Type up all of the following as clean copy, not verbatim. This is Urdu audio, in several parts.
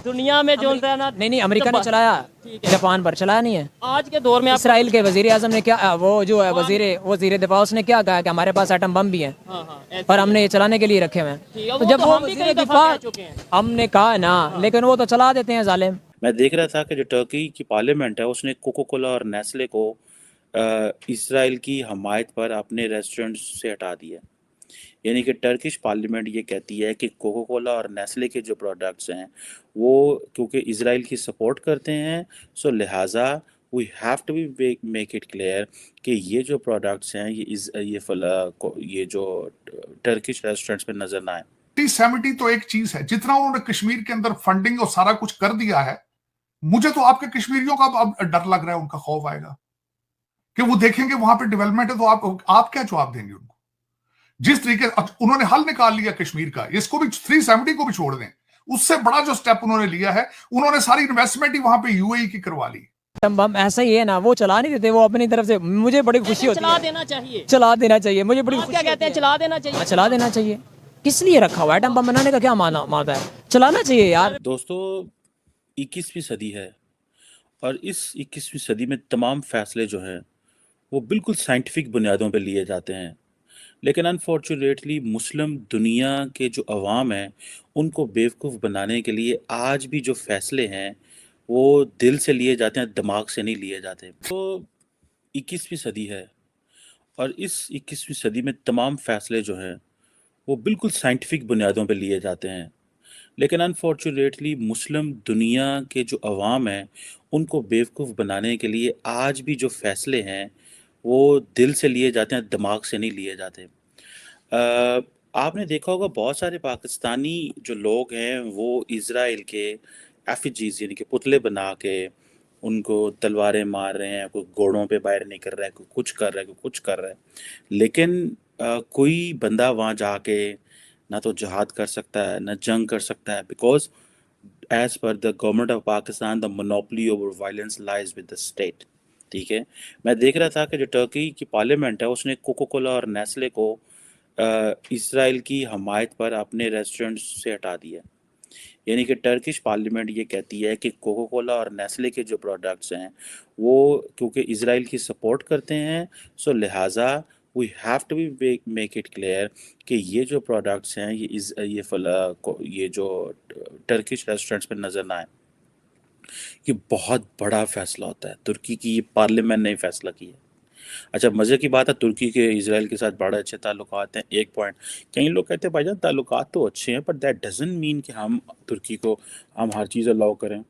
دنیا میں جو نہیں امریکہ نے چلایا، جاپان پر چلایا نہیں ہے. آج کے دور میں اسرائیل کے وزیر اعظم نے کیا، وہ جو ہے وزیر دفاع، اس نے کیا کہا کہ ہمارے پاس ایٹم بم بھی ہیں اور ہم نے یہ چلانے کے لیے رکھے ہوئے ہیں. تو جب وہ وزیر دفاع ہم نے کہا نا، لیکن وہ تو چلا دیتے ہیں ظالم. میں دیکھ رہا تھا کہ جو ٹرکی کی پارلیمنٹ ہے اس نے کوکو کولا اور نیسلے کو اسرائیل کی حمایت پر اپنے ریسٹورنٹ سے ہٹا دیا. یعنی کہ ٹرکش پارلیمنٹ یہ کہتی ہے کہ کوکو کولا اور نیسلے کے جو پروڈکٹس ہیں وہ کیونکہ اسرائیل کی سپورٹ کرتے ہیں، سو لہٰذا we have to be make it clear کہ یہ جو پروڈکٹس ہیں یہ جو ٹرکش ریسٹورنٹس میں نظر نہ آئیں. 70 تو ایک چیز ہے، جتنا انہوں نے کشمیر کے اندر فنڈنگ اور سارا کچھ کر دیا ہے، مجھے تو آپ کے کشمیریوں کا اب ڈر لگ رہا ہے، ان کا خوف آئے گا کہ وہ دیکھیں گے وہاں پہ ڈیولپمنٹ ہے تو آپ کیا جواب دیں گے ان کو. جس طریقے انہوں نے حل نکال لیا کشمیر کا، اس کو بھی 370 کو بھی چھوڑ دیں، اس سے بڑا جو سٹیپ انہوں نے لیا ہے، انہوں نے ساری انویسٹمنٹ ہی وہاں پہ یو اے ای کی کروا لی. بم ایسا ہی ہے نا، وہ چلا نہیں دیتے، وہ اپنی طرف سے. مجھے بڑی خوشی ہوتی ہے، چلا دینا چاہیے، چلا دینا چاہیے. مجھے بڑی خوشی کیا کہتے ہیں چلا دینا چاہیے، چلا دینا چاہیے. کس لیے رکھا ہوا ہے ایٹم بم بنانے کا؟ کیا مانا ہے؟ چلانا چاہیے یار. دوستو 21ویں صدی ہے اور اس 21ویں صدی میں تمام فیصلے جو ہیں وہ بالکل سائنٹیفک بنیادوں پہ لیے جاتے ہیں، لیکن انفارچونیٹلی مسلم دنیا کے جو عوام ہیں ان کو بیوقوف بنانے کے لیے آج بھی جو فیصلے ہیں وہ دل سے لیے جاتے ہیں، دماغ سے نہیں لیے جاتے. تو 21ویں صدی ہے اور اس 21ویں صدی میں تمام فیصلے جو ہیں وہ بالکل سائنٹیفک بنیادوں پہ لیے جاتے ہیں، لیکن انفارچونیٹلی مسلم دنیا کے جو عوام ہیں ان کو بیوقوف بنانے کے لیے آج بھی جو فیصلے ہیں وہ دل سے لیے جاتے ہیں، دماغ سے نہیں لیے جاتے. آپ نے دیکھا ہوگا بہت سارے پاکستانی جو لوگ ہیں وہ اسرائیل کے ایفیجیز یعنی کہ پتلے بنا کے ان کو تلواریں مار رہے ہیں، کوئی گھوڑوں پہ باہر نکل رہا ہے، کوئی کچھ کر رہا ہے، کوئی کچھ کر رہا ہے. لیکن کوئی بندہ وہاں جا کے نہ تو جہاد کر سکتا ہے نہ جنگ کر سکتا ہے، because as per the government of Pakistan the monopoly over violence lies with the state. ٹھیک ہے. میں دیکھ رہا تھا کہ جو ٹرکی کی پارلیمنٹ ہے اس نے کوکو کولا اور نیسلے کو اسرائیل کی حمایت پر اپنے ریسٹورنٹ سے ہٹا دیا. یعنی کہ ٹرکش پارلیمنٹ یہ کہتی ہے کہ کوکو کولا اور نیسلے کے جو پروڈکٹس ہیں وہ کیونکہ اسرائیل کی سپورٹ کرتے ہیں، سو لہٰذا we have to be make it clear کہ یہ جو پروڈکٹس ہیں یہ جو ٹرکش ریسٹورنٹس میں نظر نہ آئیں. یہ بہت بڑا فیصلہ ہوتا ہے، ترکی کی یہ پارلیمنٹ نے فیصلہ کیا. اچھا مزے کی بات ہے، ترکی کے اسرائیل کے ساتھ بڑے اچھے تعلقات ہیں. ایک پوائنٹ، کئی لوگ کہتے ہیں بھائی جان تعلقات تو اچھے ہیں، بٹ دیٹ ڈزنٹ مین کہ ہم ترکی کو ہم ہر چیز الاؤ کریں.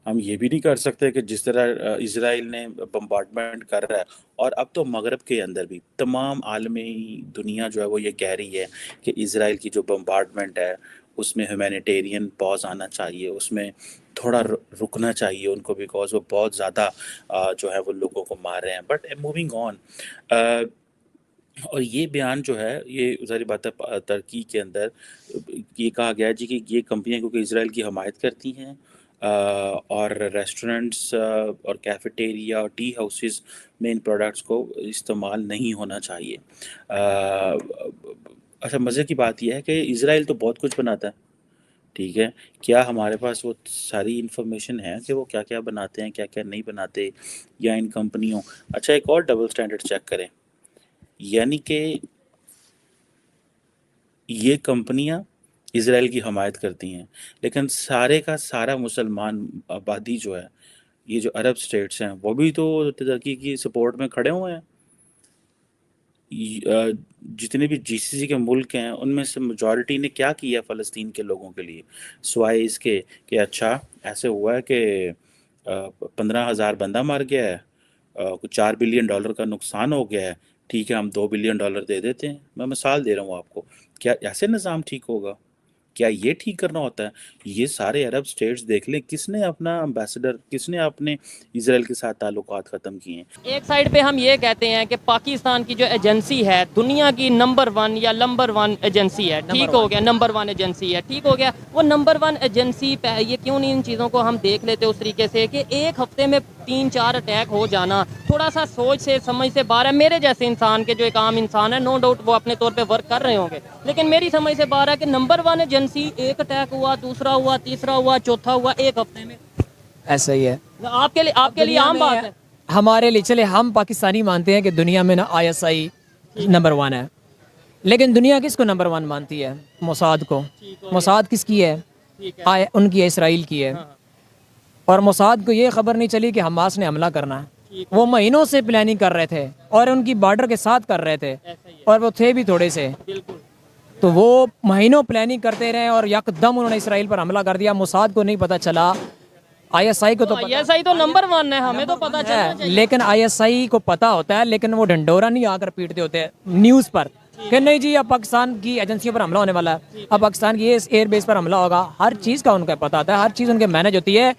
ہم یہ بھی نہیں کر سکتے کہ جس طرح اسرائیل نے بمبارڈمنٹ کر رہا ہے، اور اب تو مغرب کے اندر بھی تمام عالمی دنیا جو ہے وہ یہ کہہ رہی ہے کہ اسرائیل کی جو بمبارڈمنٹ ہے اس میں ہیومینیٹیرین پاز آنا چاہیے، اس میں تھوڑا رکنا چاہیے ان کو، بیکاز وہ بہت زیادہ جو ہے وہ لوگوں کو مار رہے ہیں. بٹ موونگ آن، اور یہ بیان جو ہے یہ ظاہر بات ہے ترکی کے اندر یہ کہا گیا ہے جی کہ یہ کمپنیاں کیونکہ اسرائیل کی حمایت کرتی ہیں اور ریسٹورنٹس اور کیفیٹیریا اور ٹی ہاؤسز میں ان پروڈکٹس کو استعمال نہیں ہونا چاہیے. اچھا مزے کی بات یہ ہے کہ اسرائیل تو بہت کچھ بناتا ہے، ٹھیک ہے. کیا ہمارے پاس وہ ساری انفارمیشن ہے کہ وہ کیا کیا بناتے ہیں، کیا کیا نہیں بناتے، یا ان کمپنیوں. اچھا ایک اور ڈبل سٹینڈرڈ چیک کریں، یعنی کہ یہ کمپنیاں اسرائیل کی حمایت کرتی ہیں، لیکن سارے کا سارا مسلمان آبادی جو ہے، یہ جو عرب سٹیٹس ہیں وہ بھی تو ترکی کی سپورٹ میں کھڑے ہوئے ہیں. جتنے بھی جی سی سی کے ملک ہیں ان میں سے میجورٹی نے کیا کیا فلسطین کے لوگوں کے لیے، سوائے اس کے کہ اچھا ایسے ہوا ہے کہ 15,000 بندہ مر گیا ہے، کچھ $4 بلین کا نقصان ہو گیا ہے، ٹھیک ہے ہم $2 بلین دے دیتے ہیں. میں مثال دے رہا ہوں آپ کو. کیا ایسے نظام ٹھیک ہوگا؟ کیا یہ ٹھیک کرنا ہوتا ہے؟ یہ سارے عرب سٹیٹس دیکھ لیں کس نے اپنا امبیسڈر، کس نے اپنے اسرائیل کے ساتھ تعلقات ختم کیے ہیں. ایک سائڈ پہ ہم یہ کہتے ہیں کہ پاکستان کی جو ایجنسی ہے دنیا کی نمبر 1 یا نمبر 1 ایجنسی ہے، ٹھیک ہو گیا، نمبر 1 ایجنسی ہے، ٹھیک ہو گیا. وہ نمبر 1 ایجنسی پہ یہ کیوں نہیں ان چیزوں کو ہم دیکھ لیتے اس طریقے سے کہ ایک ہفتے میں 3-4 اٹیک ہو جانا تھوڑا سا سوچ سے سمجھ سے باہر ہے. میرے جیسے انسان کے جو ایک عام انسان ہے نو ڈاؤٹ وہ اپنے طور پہ ورک کر رہے ہوں گے, لیکن میری سمجھ سے باہر ہے کہ نمبر 1 ایجنسی ایک اٹیک ہوا, دوسرا ہوا, تیسرا ہوا, چوتھا ہوا ایک ہفتے میں. ایسا ہی ہے. آپ کے لیے عام بات ہے. ہمارے لیے چلے ہم پاکستانی مانتے ہیں کہ دنیا میں نا ISI نمبر 1 ہے, لیکن دنیا کس کو نمبر 1 مانتی ہے؟ موساد کو. موساد کس کی ہے؟ ان کی اسرائیل کی ہے. اور موساد کو یہ خبر نہیں چلی کہ حماس نے حملہ کرنا ہے. وہ مہینوں سے پلاننگ کر رہے تھے اور ان کی بارڈر کے ساتھ کر رہے تھے, اور وہ تھے بھی تھوڑے سے. تو وہ مہینوں پلاننگ کرتے رہے اور یکدم انہوں نے اسرائیل پر حملہ کر دیا. موساد کو نہیں پتہ چلا, ISI کو تو ISI تو نمبر 1 ہے, ہمیں تو پتہ چلنا چاہیے. لیکن ISI کو پتہ ہوتا ہے, لیکن وہ ڈنڈورا نہیں آ کر پیٹتے ہوتے نیوز پر کہ نہیں جی اب پاکستان کی ایجنسیوں پر حملہ ہونے والا ہے, اب پاکستان کی ایئر بیس پر حملہ ہوگا. ہر چیز کا ان کا پتہ ہوتا ہے, ہر چیز ان کے مینج ہوتی ہے.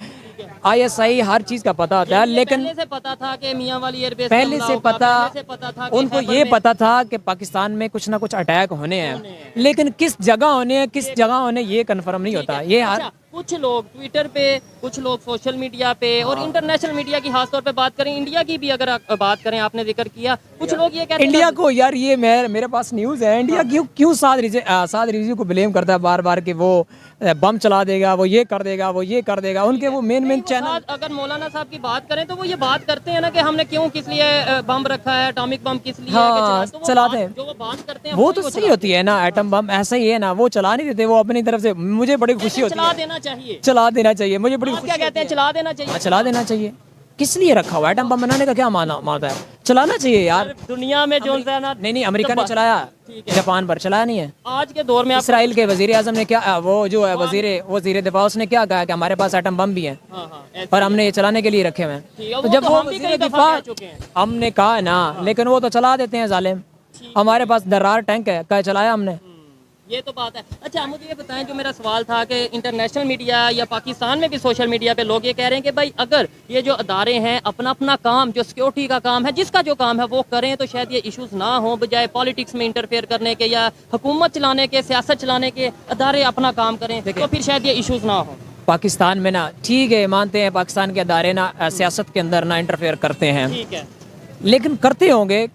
ISI ہر چیز کا پتہ ہوتا ہے, لیکن پہلے سے پتا تھا کہ میاں والی ایئر بیس پہلے سے پتہ ان کو یہ پتہ تھا کہ پاکستان میں کچھ نہ کچھ اٹیک ہونے ہیں, لیکن کس جگہ ہونے ہیں کس جگہ ہونے یہ کنفرم نہیں ہوتا. یہ کچھ لوگ ٹویٹر پہ, کچھ لوگ سوشل میڈیا پہ اور انٹرنیشنل میڈیا کی خاص طور پہ بات کریں, انڈیا کی بھی اگر بات کریں, آپ نے ذکر کیا, کچھ لوگ یہ کہتے ہیں انڈیا کو یار, یہ میرے پاس نیوز ہے, انڈیا کیوں سعد رضوی کو بلیم کرتا ہے بار بار کہ وہ بم چلا دے گا, وہ یہ کر دے گا, وہ یہ کر دے گا. ان کے وہ مین چینل, اگر مولانا صاحب کی بات کریں تو وہ یہ بات کرتے ہیں نا کہ ہم نے کیوں کس لیے بم رکھا ہے, اٹامک بم کس لیے چلاتے ہیں, جو وہ بات کرتے ہیں وہ تو صحیح ہوتی ہے نا. ایٹم بم ایسا ہی ہے نا, وہ چلا نہیں دیتے, وہ اپنی طرف سے. مجھے بڑی خوشی ہوتی ہے, چلا دینا چاہیے, چلا دینا چاہیے. مجھے بڑی خوشی کیا کہتے ہیں, چلا دینا چاہیے. چلا دینا چاہیے. کس لیے رکھا ہوا ایٹم بم بنانے کا کیا معنی ہوتا ہے؟ چلانا چاہیے یار. دنیا میں جو نہیں امریکہ نے چلایا, جاپان پر چلایا نہیں ہے. آج کے دور میں اسرائیل کے وزیر اعظم نے کیا, وہ جو ہے وزیر دفاع, اس نے کیا کہا کہ ہمارے پاس ایٹم بم بھی ہیں اور ہم نے یہ چلانے کے لیے رکھے ہوئے ہیں. تو جب وہ وزیر دفاع, ہم نے کہا نا, لیکن وہ تو چلا دیتے ہیں ظالم. ہمارے پاس درار ٹینک ہے, کہا چلایا ہم نے. یہ تو بات ہے. اچھا مجھے یہ بتائیں, جو میرا سوال تھا کہ انٹرنیشنل میڈیا یا پاکستان میں بھی سوشل میڈیا پہ لوگ یہ کہہ رہے ہیں کہ بھائی اگر یہ جو ادارے ہیں اپنا کام, جو سیکورٹی کا کام ہے, جس کا جو کام ہے وہ کریں تو شاید یہ ایشوز نہ ہوں, بجائے پالیٹکس میں انٹرفیئر کرنے کے یا حکومت چلانے کے, سیاست چلانے کے. ادارے اپنا کام کریں تو پھر شاید یہ ایشوز نہ ہوں. پاکستان میں نا ٹھیک ہے, مانتے ہیں پاکستان کے ادارے نا سیاست کے اندر نا انٹرفیئر کرتے ہیں, ٹھیک ہے, لیکن کرتے ہوں گے,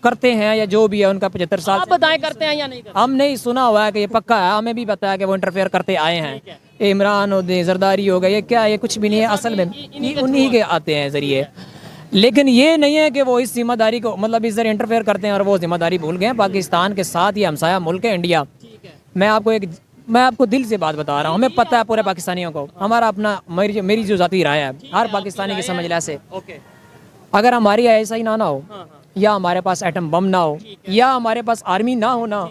کرتے ہیں یا جو بھی ہے, ان کا 75 سال آپ بتائیں کرتے ہیں یا نہیں کرتے. ہم نہیں سنا ہوا ہے کہ یہ پکا ہے, ہمیں بھی پتا ہے کہ وہ انٹرفیئر کرتے آئے ہیں. عمران ہو دے, زرداری ہو گئے, یہ کیا, یہ کچھ بھی نہیں ہے اصل میں, انہی کے آتے ہیں ذریعے. لیکن یہ نہیں ہے کہ وہ اس ذمہ داری کو, مطلب اس ذریعے انٹرفیئر کرتے ہیں اور وہ ذمہ داری بھول گئے. پاکستان کے ساتھ یہ ہمسایہ ملک ہے انڈیا. میں آپ کو دل سے بات بتا رہا ہوں, ہمیں پتہ ہے پورے پاکستانیوں کو, ہمارا اپنا, میری جو ذاتی رائے ہے, ہر پاکستانی کی سمجھ لے سے, اگر ہماری ایسا ہی نہ ہو, یا ہمارے پاس ایٹم بم نہ ہو, یا ہمارے پاس آرمی نہ ہو نا,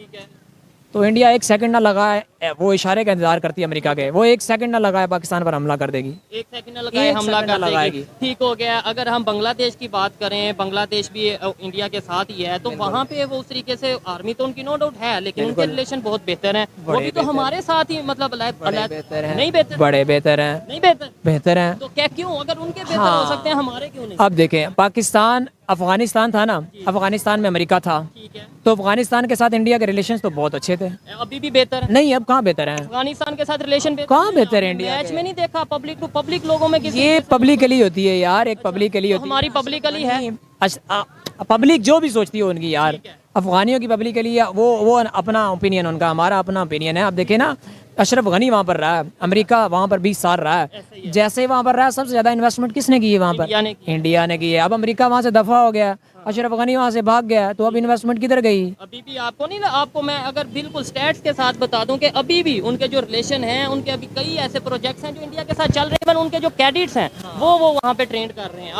تو انڈیا 1 سیکنڈ نہ لگائے, وہ اشارے کا انتظار کرتی ہے امریکہ کے, وہ 1 سیکنڈ نہ لگائے پاکستان پر حملہ کر دے گی. 1 سیکنڈ نہ لگائے حملہ کر دے گی. ٹھیک ہو گیا. اگر ہم بنگلہ دیش کی بات کریں, بنگلہ دیش بھی انڈیا کے ساتھ ہی ہے, تو وہاں پہ وہ اس طریقے سے آرمی تو ان کی نو ڈاؤٹ ہے, لیکن ان کے ریلیشن بہت بہتر ہیں. وہ بھی تو ہمارے ساتھ ہی, مطلب نہیں بہتر, بڑے بہتر ہیں, نہیں بہتر ہیں. تو کیا کیوں, اگر ان کے بہتر ہو سکتے ہیں ہمارے کیوں نہیں؟ اب دیکھیں, پاکستان افغانستان تھا نا, افغانستان میں امریکہ تھا, تو افغانستان کے ساتھ انڈیا کے ریلیشنز تو بہت اچھے تھے. ابھی بھی بہتر ہے نہیں, اب کہاں بہتر ہیں. افغانستان کے ساتھ ریلیشن کہاں بہتر ہے انڈیا میچ میں نہیں دیکھا, پبلک ٹو پبلک لوگوں میں کسی, یہ پبلکلی ہوتی ہے یار, ایک پبلکلی ہوتی ہے. ہماری پبلکلی ہے, پبلک جو بھی سوچتی ہے ان کی یار, افغانیوں کی پبلکلی, وہ اپنا اوپینین ان کا, ہمارا اپنا اوپینین ہے. اب دیکھیں نا, اشرف غنی وہاں پر رہا ہے, امریکہ وہاں پر 20 سال رہا ہے, جیسے وہاں پر رہا, سب سے زیادہ انویسٹمنٹ کس نے کی ہے وہاں پر؟ انڈیا نے کی ہے. اب امریکہ وہاں سے دفع ہو گیا, اشرف غنی وہاں سے بھاگ گیا, تو اب انویسٹمنٹ کدھر گئی؟ ابھی بھی آپ کو نہیں, آپ کو میں اگر بالکل سٹیٹس کے ساتھ بتا دوں کہ ابھی بھی ان کے جو ریلیشن ہیں, ان کے ابھی کئی ایسے پروجیکٹس ہیں جو انڈیا کے ساتھ چل رہے ہیں, ان کے جو کیڈٹس ہیں وہ وہاں پہ ٹرینڈ کر رہے ہیں.